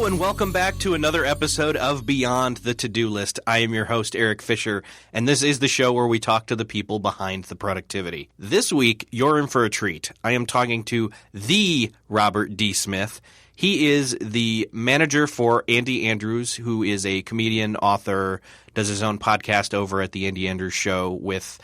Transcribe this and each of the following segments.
Hello and welcome back to another episode of Beyond the To-Do List. I am your host, Eric Fisher, and this is the show where we talk to the people behind the productivity. This week, you're in for a treat. I am talking to the Robert D. Smith. He is the manager for Andy Andrews, who is a comedian, author, does his own podcast over at the Andy Andrews Show with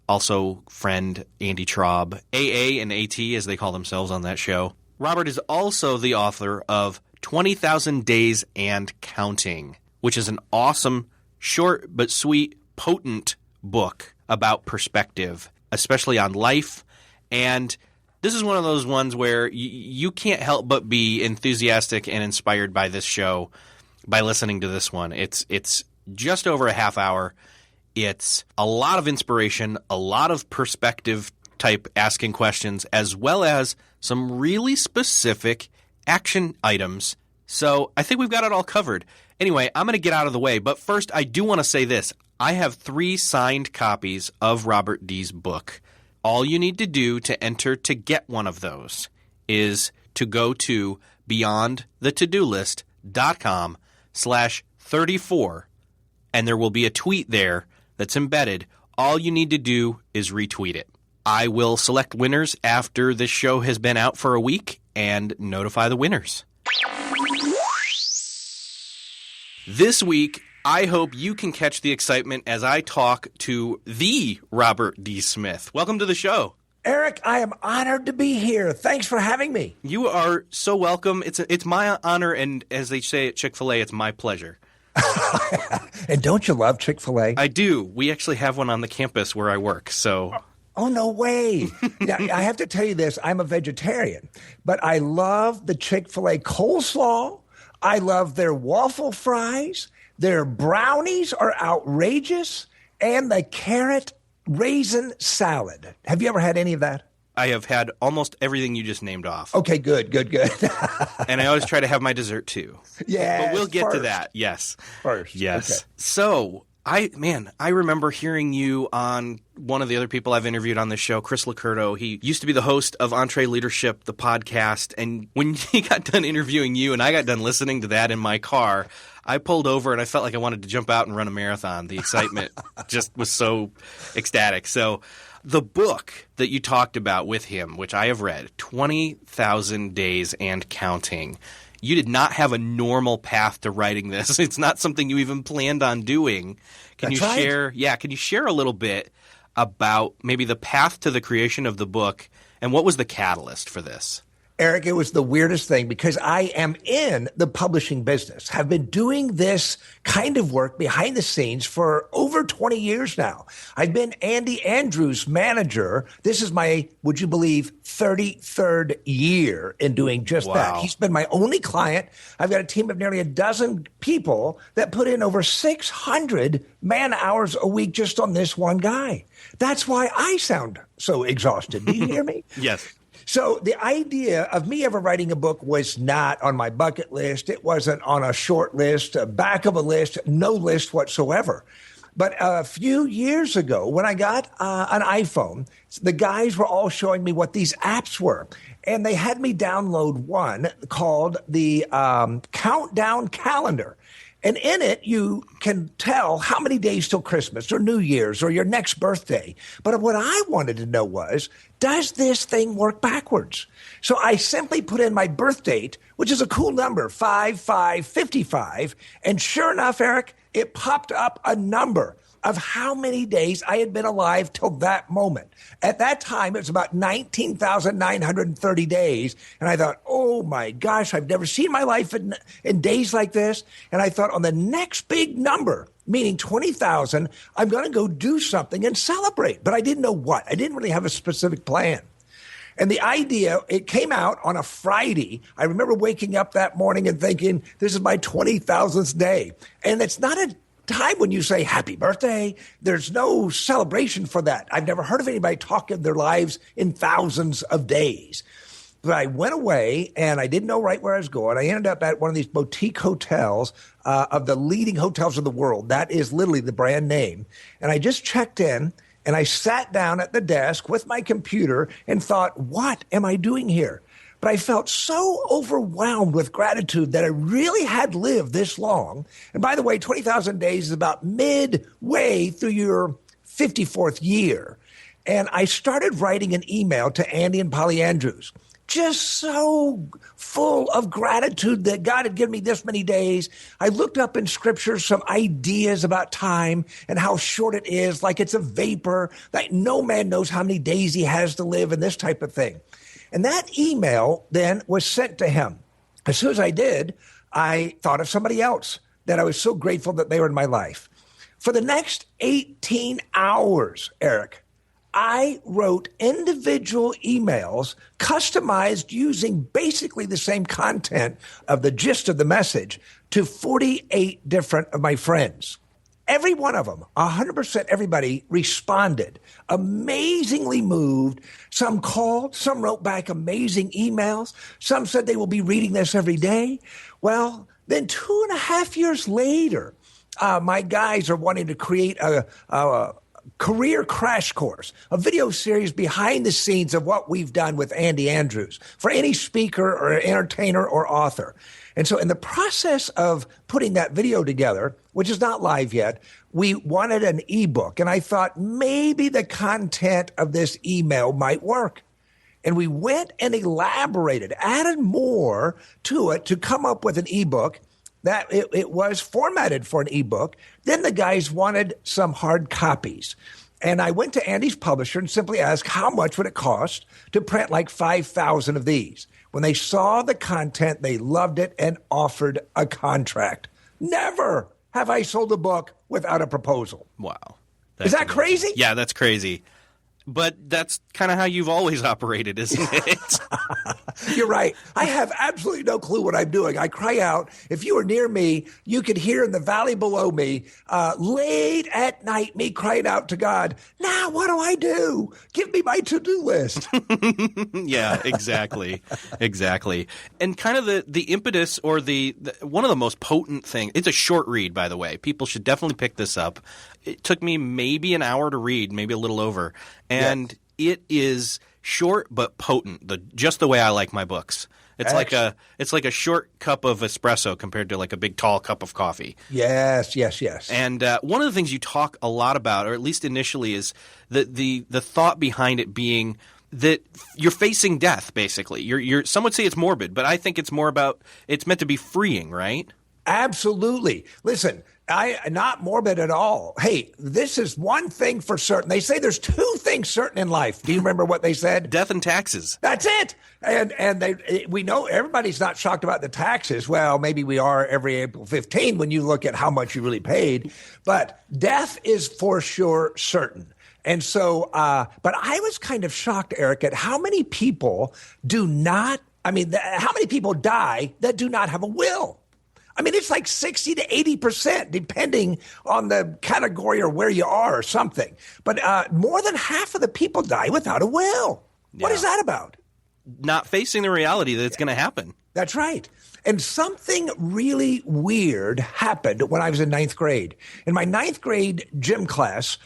also friend Andy Traub, AA and AT as they call themselves on that show. Robert is also the author of 20,000 Days and Counting, which is an awesome, short but sweet, potent book about perspective, especially on life. And this is one of those ones where you can't help but be enthusiastic and inspired by this show by listening to this one. It's just over a half hour. It's a lot of inspiration, a lot of perspective type asking questions, as well as some really specific action items. So I think we've got it all covered. Anyway, I'm going to get out of the way. But first, I do want to say this. I have 3 signed copies of Robert D's book. All you need to do to enter to get one of those is to go to beyondthetodolist.com/34, and there will be a tweet there that's embedded. All you need to do is retweet it. I will select winners after this show has been out for a week and notify the winners. This week, I hope you can catch the excitement as I talk to the Robert D. Smith. Welcome to the show. Eric, I am honored to be here. Thanks for having me. You are so welcome. It's my honor, and as they say at Chick-fil-A, it's my pleasure. And don't you love Chick-fil-A? I do. We actually have one on the campus where I work, so... Oh, no way. Now, I have to tell you this. I'm a vegetarian, but I love the Chick-fil-A coleslaw. I love their waffle fries. Their brownies are outrageous. And the carrot raisin salad. Have you ever had any of that? I have had almost everything you just named off. Okay, good. And I always try to have my dessert, too. Yeah, but we'll get first. to that. Yes. First. Yes. Okay. So... I remember hearing you on one of the other people I've interviewed on this show, Chris Locurdo. He used to be the host of Entree Leadership, the podcast. And when he got done interviewing you and I got done listening to that in my car, I pulled over and I felt like I wanted to jump out and run a marathon. The excitement just was so ecstatic. So the book that you talked about with him, which I have read, 20,000 Days and Counting, you did not have a normal path to writing this. It's not something you even planned on doing. Can you share a little bit about maybe the path to the creation of the book and what was the catalyst for this? Eric, it was the weirdest thing because I am in the publishing business, have been doing this kind of work behind the scenes for over 20 years now. I've been Andy Andrews' manager. This is my, would you believe, 33rd year in doing just that. He's been my only client. I've got a team of nearly a dozen people that put in over 600 man hours a week just on this one guy. That's why I sound so exhausted. Do you hear me? Yes. So the idea of me ever writing a book was not on my bucket list. It wasn't on a short list, a back of a list, no list whatsoever. But a few years ago, when I got an iPhone, the guys were all showing me what these apps were. And they had me download one called the Countdown Calendar. And in it, you can tell how many days till Christmas or New Year's or your next birthday. But what I wanted to know was, does this thing work backwards? So I simply put in my birth date, which is a cool number, 5/5/55. And sure enough, Eric, it popped up a number of how many days I had been alive till that moment. At that time, it was about 19,930 days. And I thought, oh my gosh, I've never seen my life in days like this. And I thought on the next big number, meaning 20,000, I'm going to go do something and celebrate. But I didn't know what. I didn't really have a specific plan. And the idea, it came out on a Friday. I remember waking up that morning and thinking, this is my 20,000th day. And it's not a time when you say happy birthday. There's no celebration for that. I've never heard of anybody talking their lives in thousands of days. But I went away and I didn't know right where I was going. I ended up at one of these boutique hotels of the leading hotels of the world. That is literally the brand name. And I just checked in and I sat down at the desk with my computer and thought, what am I doing here? but I felt so overwhelmed with gratitude that I really had lived this long. And by the way, 20,000 days is about midway through your 54th year. And I started writing an email to Andy and Polly Andrews, just so full of gratitude that God had given me this many days. I looked up in scripture some ideas about time and how short it is, like it's a vapor, that no man knows how many days he has to live and this type of thing. And that email then was sent to him. As soon as I did, I thought of somebody else that I was so grateful that they were in my life. For the next 18 hours, Eric, I wrote individual emails customized using basically the same content of the gist of the message to 48 different of my friends. Every one of them, 100% everybody responded, amazingly moved. Some called, some wrote back amazing emails. Some said they will be reading this every day. Well, then 2.5 years later, my guys are wanting to create a career crash course, a video series behind the scenes of what we've done with Andy Andrews for any speaker or entertainer or author. And so in the process of putting that video together, which is not live yet, we wanted an ebook. And I thought maybe the content of this email might work. And we went and elaborated, added more to it to come up with an ebook that it was formatted for an ebook. Then the guys wanted some hard copies. And I went to Andy's publisher and simply asked, how much would it cost to print like 5,000 of these? When they saw the content, they loved it and offered a contract. Never have I sold a book without a proposal. Wow. Is that crazy? Yeah, that's crazy. But that's kind of how you've always operated, isn't it? You're right. I have absolutely no clue what I'm doing. I cry out. If you were near me, you could hear in the valley below me, late at night, me crying out to God, now what do I do? Give me my to-do list. Yeah, exactly. Exactly. And kind of the impetus or the one of the most potent things, it's a short read, by the way. People should definitely pick this up. It took me maybe an hour to read, maybe a little over. And It is short but potent, just the way I like my books. It's like a short cup of espresso compared to like a big tall cup of coffee. Yes. And one of the things you talk a lot about, or at least initially, is the thought behind it being that you're facing death. Basically, some would say it's morbid, but I think it's more about it's meant to be freeing, right? Absolutely. Listen, not morbid at all. Hey, this is one thing for certain. They say there's two things certain in life. Do you remember what they said? Death and taxes. That's it. And we know everybody's not shocked about the taxes. Well, maybe we are every April 15 when you look at how much you really paid. But death is for sure certain. And so, but I was kind of shocked, Eric, at how many people how many people die that do not have a will. I mean, it's like 60 to 80%, depending on the category or where you are or something. But more than half of the people die without a will. Yeah. What is that about? Not facing the reality that it's going to happen. That's right. And something really weird happened when I was in ninth grade. In my ninth grade gym class,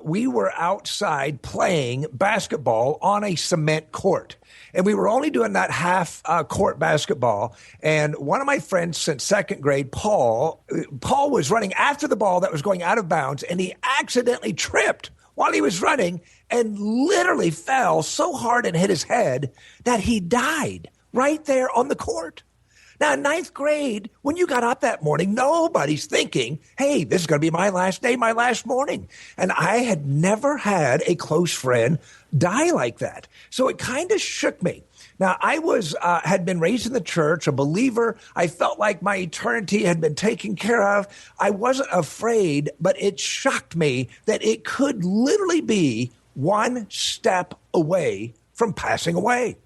we were outside playing basketball on a cement court. And we were only doing that half court basketball. And one of my friends since second grade, Paul was running after the ball that was going out of bounds, and he accidentally tripped while he was running and literally fell so hard and hit his head that he died right there on the court. Now, in ninth grade, when you got up that morning, nobody's thinking, hey, this is going to be my last day, my last morning. And I had never had a close friend die like that. So it kind of shook me. Now, I had been raised in the church, a believer. I felt like my eternity had been taken care of. I wasn't afraid, but it shocked me that it could literally be one step away from passing away.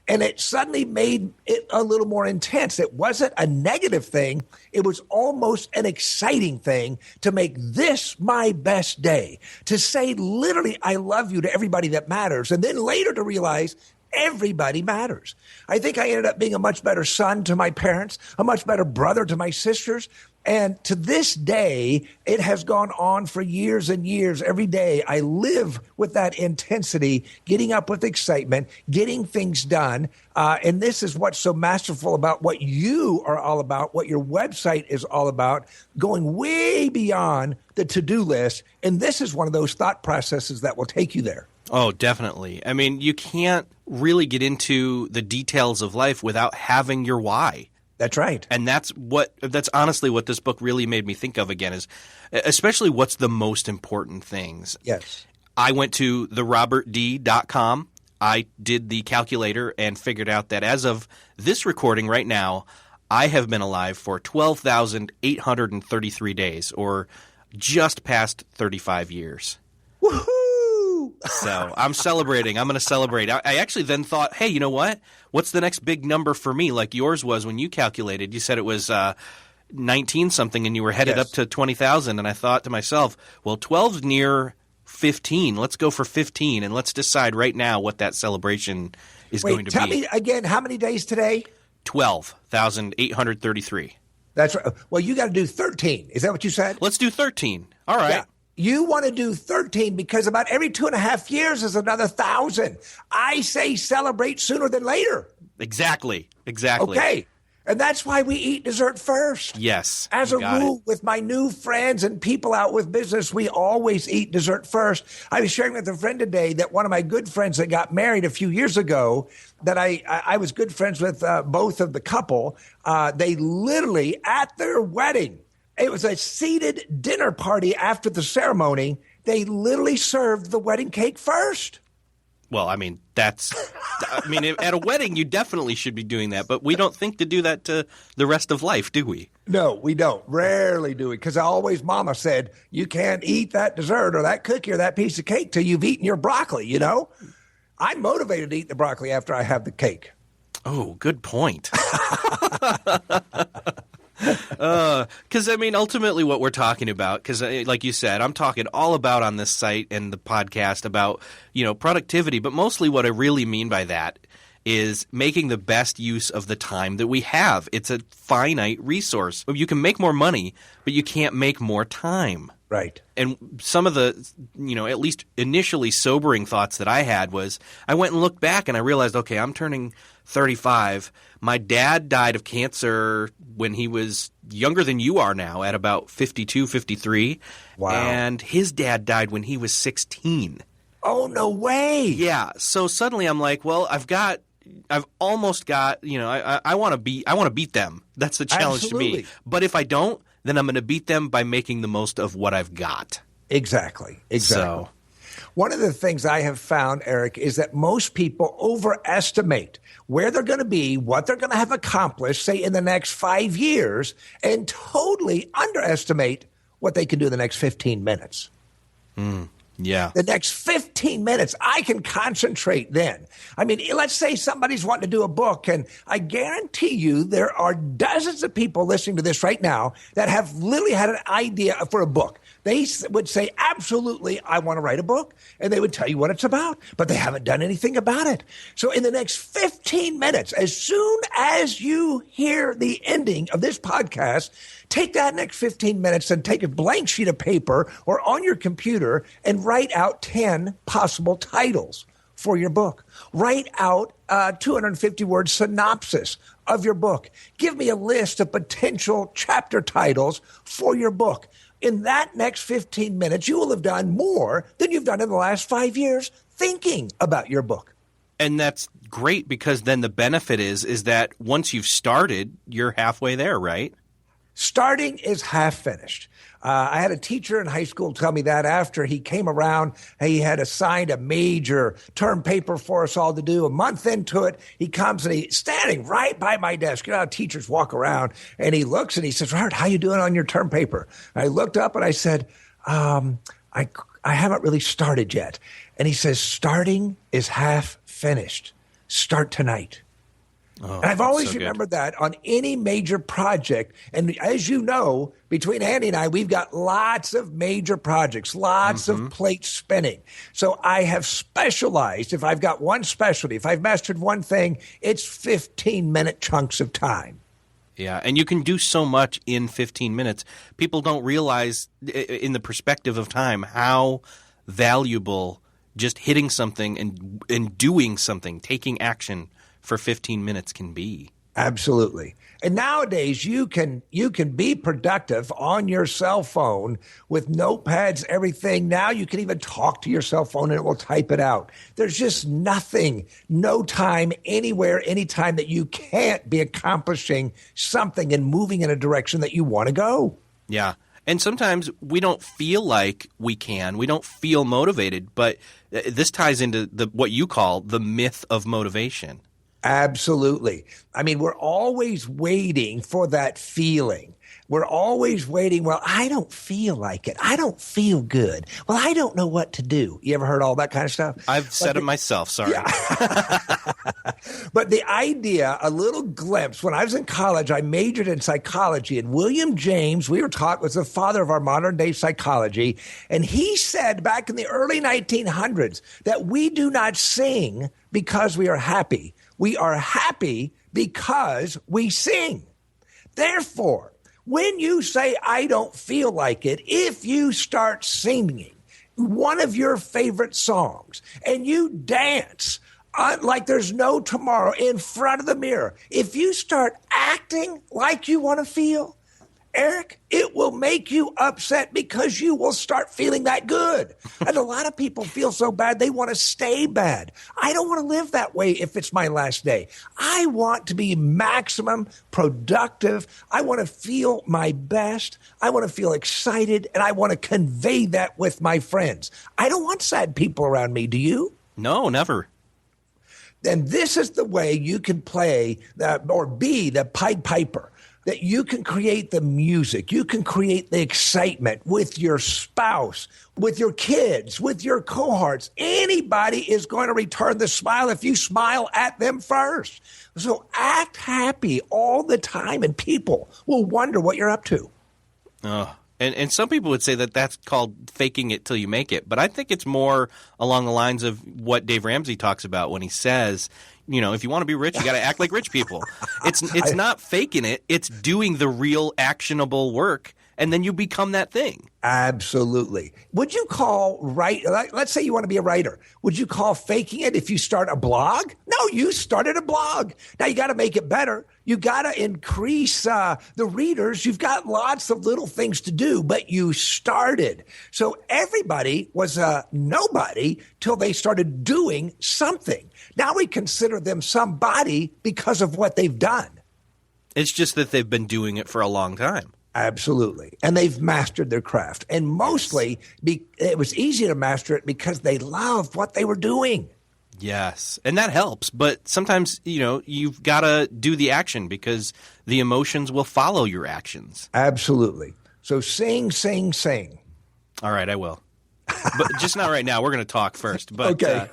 And it suddenly made it a little more intense. It wasn't a negative thing. It was almost an exciting thing to make this my best day, to say literally, I love you to everybody that matters. And then later to realize everybody matters. I think I ended up being a much better son to my parents, a much better brother to my sisters. And to this day, it has gone on for years and years. Every day I live with that intensity, getting up with excitement, getting things done. And this is what's so masterful about what you are all about, what your website is all about, going way beyond the to-do list. And this is one of those thought processes that will take you there. Oh, definitely. I mean, you can't really get into the details of life without having your why. That's right. And that's honestly what this book really made me think of again, is especially what's the most important things. Yes. I went to therobertd.com. I did the calculator and figured out that as of this recording right now, I have been alive for 12,833 days, or just past 35 years. Woohoo! So I'm celebrating. I'm going to celebrate. I actually then thought, hey, you know what? What's the next big number for me, like yours was when you calculated? You said it was 19-something and you were headed up to 20,000. And I thought to myself, well, 12's near 15. Let's go for 15, and let's decide right now what that celebration is going to be. Tell me again, how many days today? 12,833. That's right. Well, you got to do 13. Is that what you said? Let's do 13. All right. Yeah. You want to do 13 because about every 2.5 years is another 1,000. I say celebrate sooner than later. Exactly. Okay. And that's why we eat dessert first. Yes. As a rule, with my new friends and people out with business, we always eat dessert first. I was sharing with a friend today that one of my good friends that got married a few years ago, that I was good friends with both of the couple. They literally, at their wedding, it was a seated dinner party after the ceremony. They literally served the wedding cake first. Well, I mean, at a wedding, you definitely should be doing that. But we don't think to do that to the rest of life, do we? No, we don't. Rarely do we. Because Mama said, you can't eat that dessert or that cookie or that piece of cake till you've eaten your broccoli, you know? I'm motivated to eat the broccoli after I have the cake. Oh, good point. Because, ultimately what we're talking about, because like you said, I'm talking all about on this site and the podcast about, productivity. But mostly what I really mean by that is making the best use of the time that we have. It's a finite resource. You can make more money, but you can't make more time. Right. And some of the, at least initially sobering thoughts that I had was I went and looked back and I realized, okay, I'm turning 35. My dad died of cancer when he was younger than you are now, at about 52, 53. Wow. And his dad died when he was 16. Oh, no way. Yeah. So suddenly I'm like, well, I've almost got, I want to beat them. That's the challenge Absolutely. to me. But if I don't, then I'm going to beat them by making the most of what I've got. Exactly. So, one of the things I have found, Eric, is that most people overestimate where they're going to be, what they're going to have accomplished, say, in the next 5 years, and totally underestimate what they can do in the next 15 minutes. Yeah. The next 15 minutes, I can concentrate then. Let's say somebody's wanting to do a book, and I guarantee you there are dozens of people listening to this right now that have literally had an idea for a book. They would say, absolutely, I want to write a book, and they would tell you what it's about, but they haven't done anything about it. So in the next 15 minutes, as soon as you hear the ending of this podcast, take that next 15 minutes and take a blank sheet of paper or on your computer and write out 10 possible titles for your book. Write out a 250-word synopsis of your book. Give me a list of potential chapter titles for your book. In that next 15 minutes, you will have done more than you've done in the last 5 years thinking about your book. And that's great, because then the benefit is that once you've started, you're halfway there, right? Starting is half finished. I had a teacher in high school tell me that after he came around, he had assigned a major term paper for us all to do. A month into it, he comes and he's standing right by my desk. You know how teachers walk around, and he looks and he says, Robert, how you doing on your term paper? And I looked up and I said, I haven't really started yet. And he says, starting is half finished. Start tonight. And I've always remembered that on any major project. And as you know, between Andy and I, we've got lots of major projects, lots of plates spinning. So I have specialized. If I've got one specialty, if I've mastered one thing, it's 15-minute chunks of time. Yeah, and you can do so much in 15 minutes. People don't realize in the perspective of time how valuable just hitting something and doing something, taking action for 15 minutes can be. Absolutely. And nowadays you can be productive on your cell phone with notepads, everything. Now you can even talk to your cell phone and it will type it out. There's just no time anywhere, anytime that you can't be accomplishing something and moving in a direction that you want to go. Yeah. And sometimes we don't feel like we can. We don't feel motivated, but this ties into what you call the myth of motivation. Absolutely. I mean, we're always waiting for that feeling. We're always waiting. Well, I don't feel like it. I don't feel good. Well, I don't know what to do. You ever heard all that kind of stuff? I've said it myself. Sorry. Yeah. But the idea, a little glimpse, when I was in college, I majored in psychology, and William James, we were taught, was the father of our modern day psychology. And he said back in the early 1900s that we do not sing because we are happy. We are happy because we sing. Therefore, when you say, I don't feel like it, if you start singing one of your favorite songs and you dance like there's no tomorrow in front of the mirror, if you start acting like you want to feel, Eric, it will make you upset because you will start feeling that good. And a lot of people feel so bad, they want to stay bad. I don't want to live that way if it's my last day. I want to be maximum productive. I want to feel my best. I want to feel excited, and I want to convey that with my friends. I don't want sad people around me. Do you? No, never. And this is the way you can play or be the Pied Piper. That you can create the music, you can create the excitement with your spouse, with your kids, with your cohorts. Anybody is going to return the smile if you smile at them first. So act happy all the time, and people will wonder what you're up to. And some people would say that that's called faking it till you make it. But I think it's more along the lines of what Dave Ramsey talks about when he says, you know, if you want to be rich, you got to act like rich people. It's not faking it. It's doing the real actionable work, and then you become that thing. Absolutely. Would you call let's say you want to be a writer. Would you call faking it if you start a blog? No, you started a blog. Now you got to make it better. You got to increase the readers. You've got lots of little things to do, but you started. So everybody was a nobody till they started doing something. Now we consider them somebody because of what they've done. It's just that they've been doing it for a long time. Absolutely. And they've mastered their craft. And mostly it was easy to master it because they loved what they were doing. Yes. And that helps. But sometimes, you know, you've got to do the action because the emotions will follow your actions. Absolutely. So sing, sing, sing. All right, I will. But just not right now. We're going to talk first. But okay.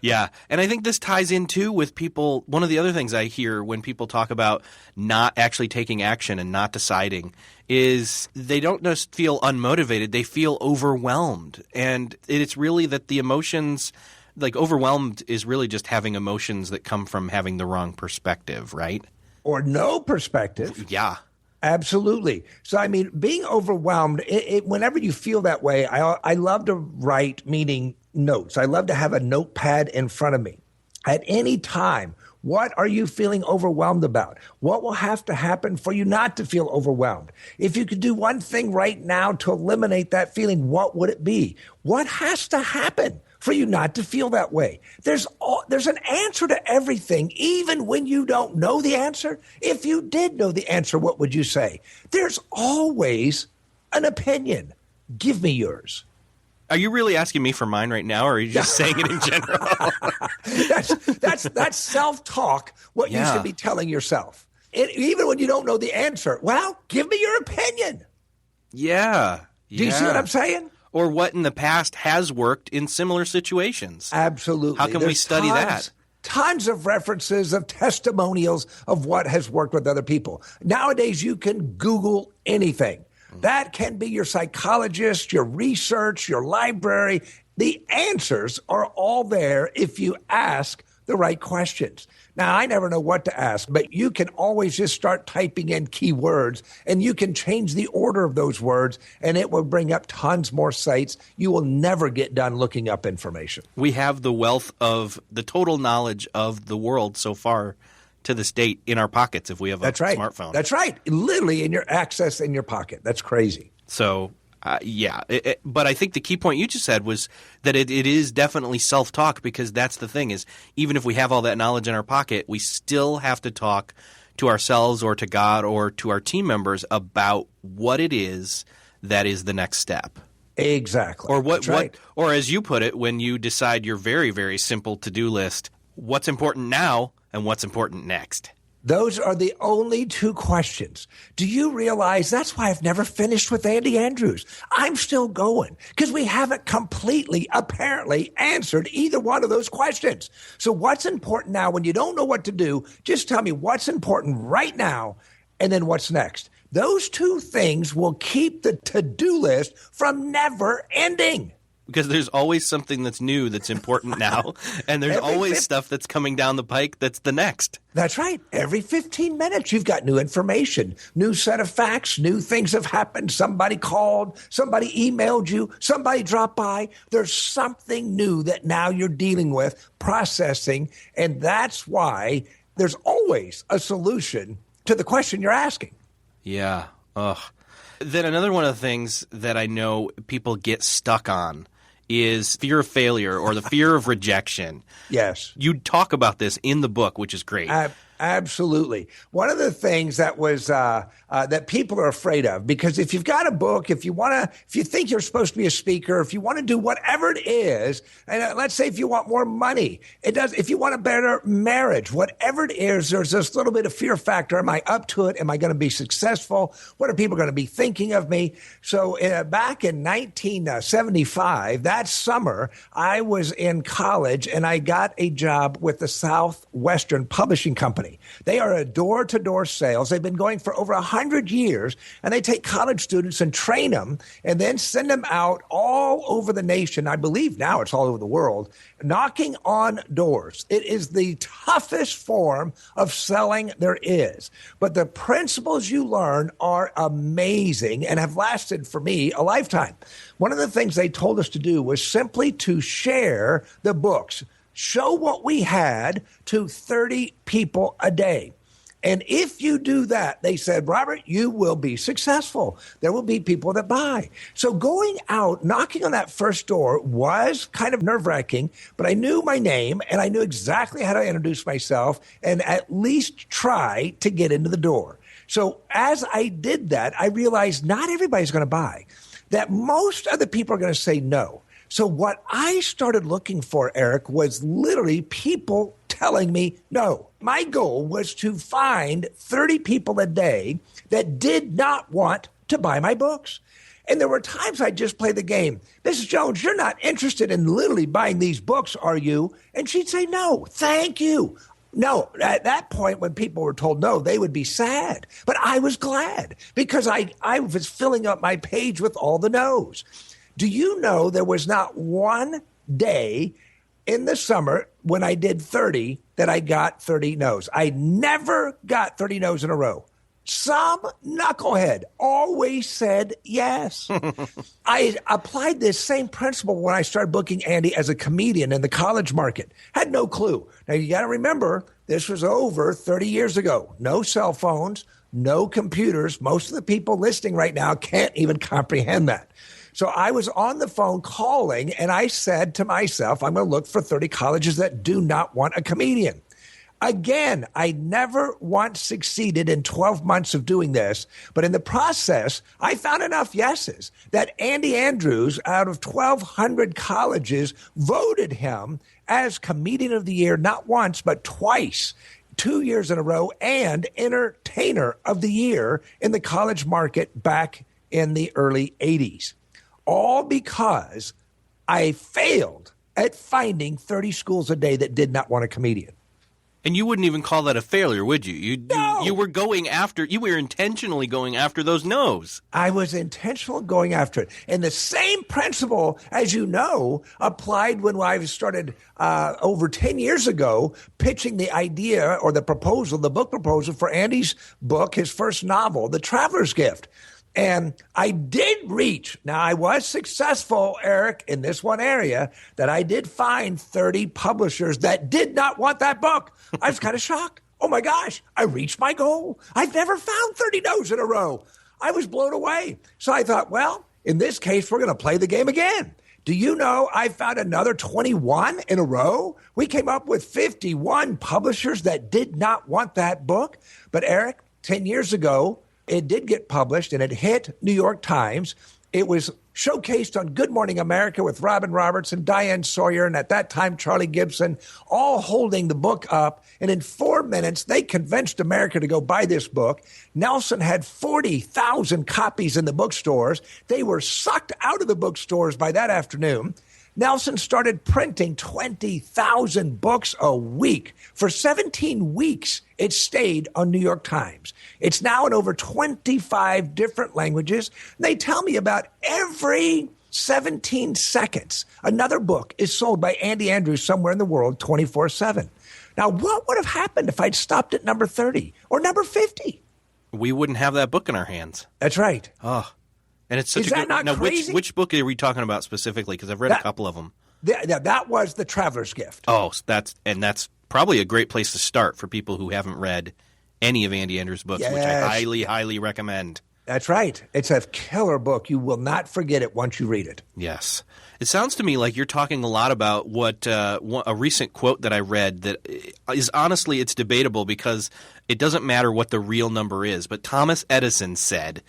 Yeah. And I think this ties in too with people. One of the other things I hear when people talk about not actually taking action and not deciding is they don't just feel unmotivated. They feel overwhelmed. And it's really that the emotions, like overwhelmed is really just having emotions that come from having the wrong perspective, right? Or no perspective. Yeah. Absolutely. So, I mean, being overwhelmed, whenever you feel that way, I love to write, meaning notes. I love to have a notepad in front of me. At any time, what are you feeling overwhelmed about? What will have to happen for you not to feel overwhelmed? If you could do one thing right now to eliminate that feeling, what would it be? What has to happen for you not to feel that way? There's an answer to everything, even when you don't know the answer. If you did know the answer, what would you say? There's always an opinion. Give me yours. Are you really asking me for mine right now, or are you just saying it in general? That's self-talk, what you should be telling yourself. Even when you don't know the answer, well, give me your opinion. Yeah. Do you see what I'm saying? Or what in the past has worked in similar situations. Absolutely. How can we study that? tons of references of testimonials of what has worked with other people. Nowadays, you can Google anything. That can be your psychologist, your research, your library. The answers are all there if you ask the right questions. Now, I never know what to ask, but you can always just start typing in keywords, and you can change the order of those words, and it will bring up tons more sites. You will never get done looking up information. We have the wealth of the total knowledge of the world so far to this date in our pockets if we have a smartphone. That's right. Literally in your access in your pocket. That's crazy. So but I think the key point you just said was that it is definitely self-talk, because that's the thing is, even if we have all that knowledge in our pocket, we still have to talk to ourselves or to God or to our team members about what it is that is the next step. Exactly. Or or as you put it, when you decide your very, very simple to-do list, what's important now and what's important next. Those are the only two questions. Do you realize that's why I've never finished with Andy Andrews? I'm still going because we haven't completely, apparently, answered either one of those questions. So what's important now? When you don't know what to do, just tell me what's important right now and then what's next. Those two things will keep the to-do list from never ending. Because there's always something that's new that's important now, and there's always stuff that's coming down the pike that's the next. That's right. Every 15 minutes, you've got new information, new set of facts, new things have happened. Somebody called, somebody emailed you, somebody dropped by. There's something new that now you're dealing with, processing, and that's why there's always a solution to the question you're asking. Yeah. Ugh. Then another one of the things that I know people get stuck on is fear of failure or the fear of rejection. Yes. You talk about this in the book, which is great. Absolutely. One of the things that was that people are afraid of, because if you've got a book, if you think you're supposed to be a speaker, if you want to do whatever it is, and let's say if you want more money, if you want a better marriage, whatever it is, there's this little bit of fear factor. Am I up to it? Am I going to be successful? What are people going to be thinking of me? So back in 1975, that summer, I was in college and I got a job with the Southwestern Publishing Company. They are a door-to-door sales. They've been going for over 100 years, and they take college students and train them and then send them out all over the nation. I believe now it's all over the world, knocking on doors. It is the toughest form of selling there is. But the principles you learn are amazing and have lasted for me a lifetime. One of the things they told us to do was simply to share the books. Show what we had to 30 people a day. And if you do that, they said, Robert, you will be successful. There will be people that buy. So going out, knocking on that first door was kind of nerve-wracking, but I knew my name and I knew exactly how to introduce myself and at least try to get into the door. So as I did that, I realized not everybody's going to buy, that most of the people are going to say no. So what I started looking for, Eric, was literally people telling me no. My goal was to find 30 people a day that did not want to buy my books. And there were times I'd just play the game. Mrs. Jones, you're not interested in literally buying these books, are you? And she'd say, no, thank you. No, at that point when people were told no, they would be sad. But I was glad because I was filling up my page with all the no's. Do you know there was not one day in the summer when I did 30 that I got 30 no's? I never got 30 no's in a row. Some knucklehead always said yes. I applied this same principle when I started booking Andy as a comedian in the college market. Had no clue. Now, you got to remember, this was over 30 years ago. No cell phones, no computers. Most of the people listening right now can't even comprehend that. So I was on the phone calling, and I said to myself, I'm going to look for 30 colleges that do not want a comedian. Again, I never once succeeded in 12 months of doing this, but in the process, I found enough yeses that Andy Andrews, out of 1,200 colleges, voted him as Comedian of the Year not once, but twice, 2 years in a row, and Entertainer of the Year in the college market back in the early 80s. All because I failed at finding 30 schools a day that did not want a comedian. And you wouldn't even call that a failure, would you? No. You were intentionally going after those no's. I was intentional going after it. And the same principle, as you know, applied when I started over 10 years ago pitching the idea or the proposal, the book proposal for Andy's book, his first novel, The Traveler's Gift. And I did reach, now I was successful, Eric, in this one area, that I did find 30 publishers that did not want that book. I was kind of shocked. Oh my gosh, I reached my goal. I've never found 30 no's in a row. I was blown away. So I thought, well, in this case, we're going to play the game again. Do you know I found another 21 in a row? We came up with 51 publishers that did not want that book. But Eric, 10 years ago, it did get published, and it hit New York Times. It was showcased on Good Morning America with Robin Roberts and Diane Sawyer, and at that time, Charlie Gibson, all holding the book up. And in 4 minutes, they convinced America to go buy this book. Nelson had 40,000 copies in the bookstores. They were sucked out of the bookstores by that afternoon. Nelson started printing 20,000 books a week. For 17 weeks, it stayed on New York Times. It's now in over 25 different languages. They tell me about every 17 seconds, another book is sold by Andy Andrews somewhere in the world 24/7. Now, what would have happened if I'd stopped at number 30 or number 50? We wouldn't have that book in our hands. That's right. Oh. And it's such Is a that good. not Now, crazy? which book are we talking about specifically? Because I've read a couple of them. That was The Traveler's Gift. Oh, that's probably a great place to start for people who haven't read any of Andy Andrews' books, which I highly, highly recommend. That's right. It's a killer book. You will not forget it once you read it. Yes. It sounds to me like you're talking a lot about what a recent quote that I read that is honestly, it's debatable because it doesn't matter what the real number is. But Thomas Edison said,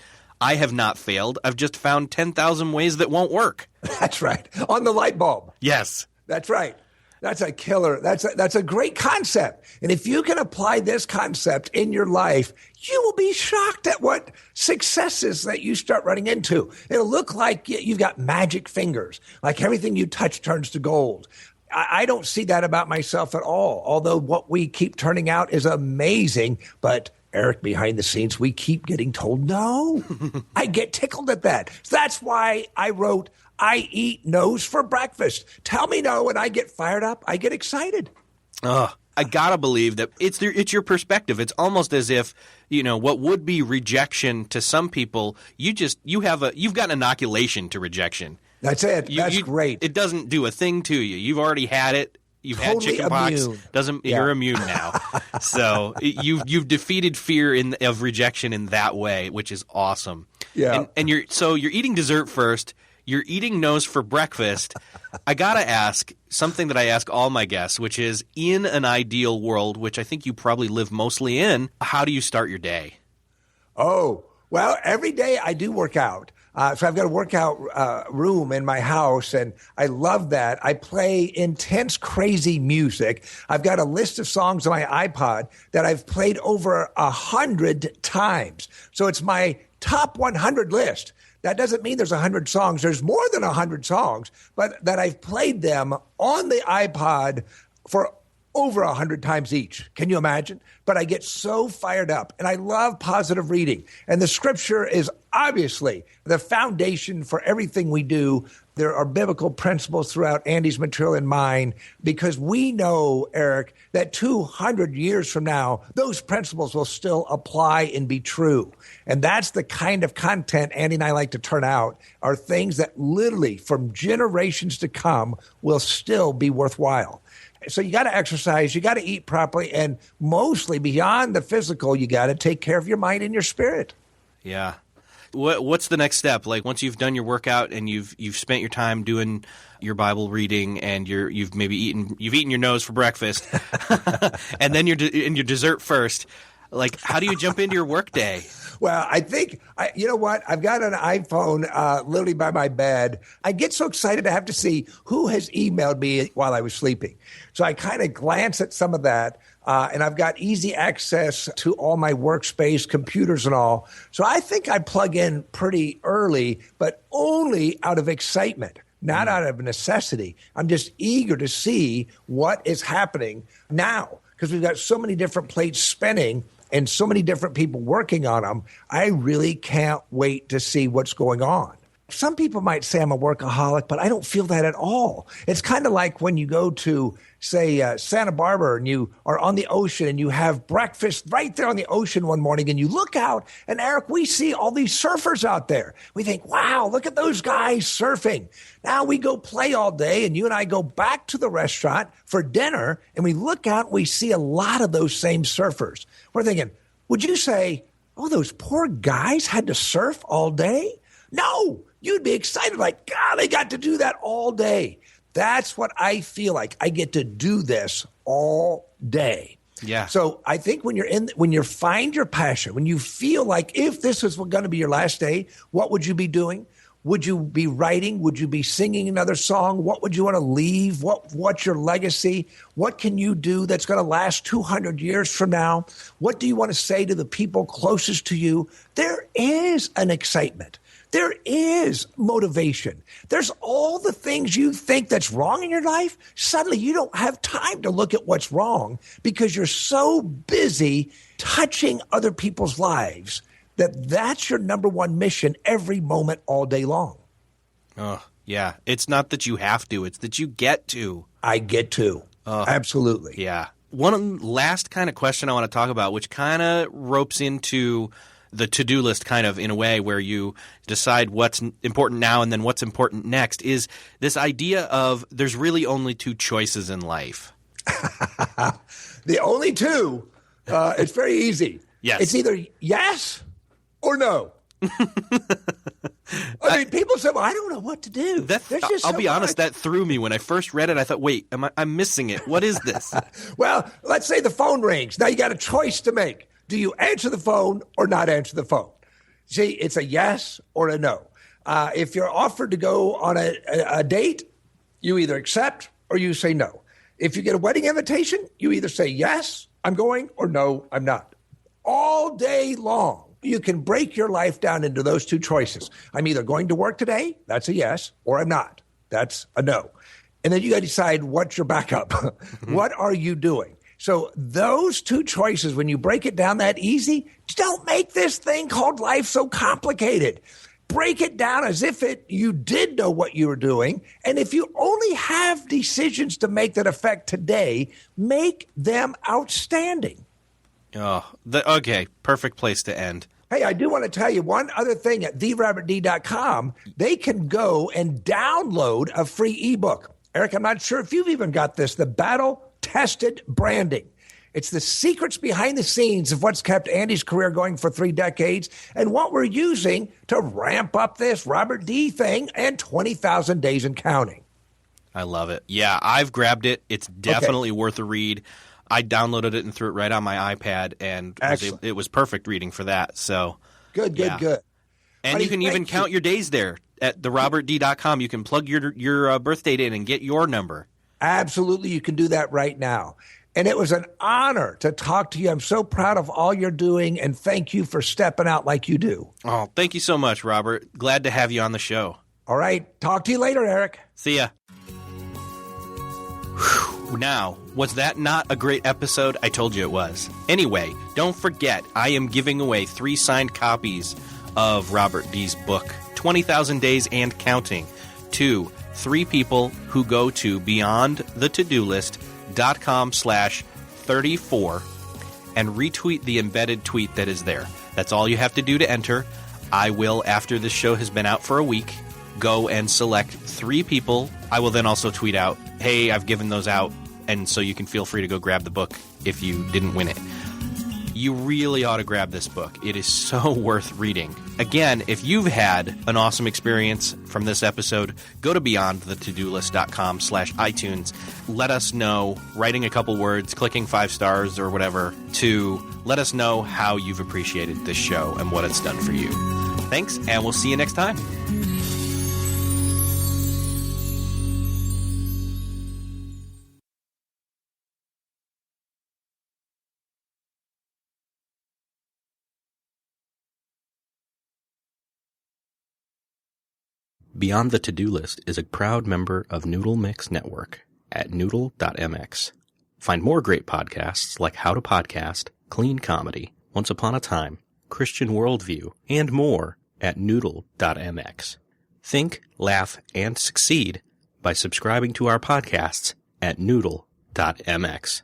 "I have not failed. I've just found 10,000 ways that won't work." That's right. On the light bulb. Yes. That's right. That's a killer. That's a great concept. And if you can apply this concept in your life, you will be shocked at what successes that you start running into. It'll look like you've got magic fingers, like everything you touch turns to gold. I don't see that about myself at all, although what we keep turning out is amazing. But Eric, behind the scenes, we keep getting told no. I get tickled at that. That's why I wrote, I eat no's for breakfast. Tell me no, and I get fired up. I get excited. I gotta believe that it's your perspective. It's almost as if, what would be rejection to some people, you've got an inoculation to rejection. That's it. That's great. It doesn't do a thing to you. You've already had it. You've totally had chickenpox. Immune. You're immune now. So you've defeated fear of rejection in that way, which is awesome. Yeah. And you're eating dessert first. You're eating no's for breakfast. I gotta ask something that I ask all my guests, which is, in an ideal world, which I think you probably live mostly in, how do you start your day? Oh, well, every day I do work out. So I've got a workout room in my house, and I love that. I play intense, crazy music. I've got a list of songs on my iPod that I've played over 100 times. So it's my top 100 list. That doesn't mean there's 100 songs. There's more than 100 songs, but that I've played them on the iPod for over 100 times each. Can you imagine? But I get so fired up, and I love positive reading. And the scripture is obviously the foundation for everything we do. There are biblical principles throughout Andy's material and mine, because we know, Eric, that 200 years from now, those principles will still apply and be true. And that's the kind of content Andy and I like to turn out, are things that literally from generations to come will still be worthwhile. So you got to exercise, you got to eat properly, and mostly beyond the physical, you got to take care of your mind and your spirit. Yeah. What's the next step? Like, once you've done your workout and you've spent your time doing your Bible reading, and you've eaten your nose for breakfast, and then your dessert first. Like, how do you jump into your workday? Well, I think, you know what? I've got an iPhone literally by my bed. I get so excited to have to see who has emailed me while I was sleeping. So I kind of glance at some of that, and I've got easy access to all my workspace, computers and all. So I think I plug in pretty early, but only out of excitement. not out of necessity. I'm just eager to see what is happening now because we've got so many different plates spinning and so many different people working on them. I really can't wait to see what's going on. Some people might say I'm a workaholic, but I don't feel that at all. It's kind of like when you go to, say, Santa Barbara and you are on the ocean and you have breakfast right there on the ocean one morning and you look out and, Eric, we see all these surfers out there. We think, wow, look at those guys surfing. Now we go play all day and you and I go back to the restaurant for dinner and we look out and we see a lot of those same surfers. We're thinking, would you say, oh, those poor guys had to surf all day? No. You'd be excited like, God, they got to do that all day. That's what I feel like. I get to do this all day. Yeah. So I think when you find your passion, when you feel like if this is going to be your last day, what would you be doing? Would you be writing? Would you be singing another song? What would you want to leave? What's your legacy? What can you do that's going to last 200 years from now? What do you want to say to the people closest to you? There is an excitement. There is motivation. There's all the things you think that's wrong in your life. Suddenly you don't have time to look at what's wrong because you're so busy touching other people's lives that's your number one mission every moment all day long. Oh, yeah. It's not that you have to. It's that you get to. I get to. Absolutely. Yeah. One last kind of question I want to talk about, which kind of ropes into the to-do list kind of in a way where you decide what's important now and then what's important next, is this idea of there's really only two choices in life. The only two, it's very easy. Yes. It's either yes or no. I mean, people say, well, I don't know what to do. I'll be honest, that threw me. When I first read it, I thought, wait, I'm missing it. What is this? Well, let's say the phone rings. Now you got a choice to make. Do you answer the phone or not answer the phone? See, it's a yes or a no. If you're offered to go on a date, you either accept or you say no. If you get a wedding invitation, you either say yes, I'm going, or no, I'm not. All day long, you can break your life down into those two choices. I'm either going to work today, that's a yes, or I'm not. That's a no. And then you got to decide what's your backup. What are you doing? So those two choices, when you break it down that easy, don't make this thing called life so complicated. Break it down as if you did know what you were doing. And if you only have decisions to make that affect today, make them outstanding. Oh, okay. Perfect place to end. Hey, I do want to tell you one other thing. At therobertd.com, they can go and download a free ebook. Eric, I'm not sure if you've even got this, the Battle-Tested Branding. It's the secrets behind the scenes of what's kept Andy's career going for 3 decades and what we're using to ramp up this Robert D thing and 20,000 days and counting. I love it. Yeah, I've grabbed it. It's definitely worth a read. I downloaded it and threw it right on my iPad, and it was perfect reading for that. So good. And you can even count your days there at therobertd.com. You can plug your birth date in and get your number. Absolutely, you can do that right now. And it was an honor to talk to you. I'm so proud of all you're doing, and thank you for stepping out like you do. Oh, thank you so much, Robert. Glad to have you on the show. All right. Talk to you later, Eric. See ya. Whew. Now, was that not a great episode? I told you it was. Anyway, don't forget, I am giving away 3 signed copies of Robert D's book, 20,000 Days and Counting, to 3 people who go to beyondthetodolist.com/34 and retweet the embedded tweet that is there. That's all you have to do to enter. I will, after this show has been out for a week, go and select 3 people. I will then also tweet out, hey, I've given those out, and so you can feel free to go grab the book if you didn't win it. You really ought to grab this book. It is so worth reading. Again, if you've had an awesome experience from this episode, go to beyondthetodolist.com/iTunes. Let us know, writing a couple words, clicking 5 stars or whatever, to let us know how you've appreciated this show and what it's done for you. Thanks, and we'll see you next time. Beyond the To-Do List is a proud member of Noodle.mx Network at Noodle.mx. Find more great podcasts like How to Podcast, Clean Comedy, Once Upon a Time, Christian Worldview, and more at Noodle.mx. Think, laugh, and succeed by subscribing to our podcasts at Noodle.mx.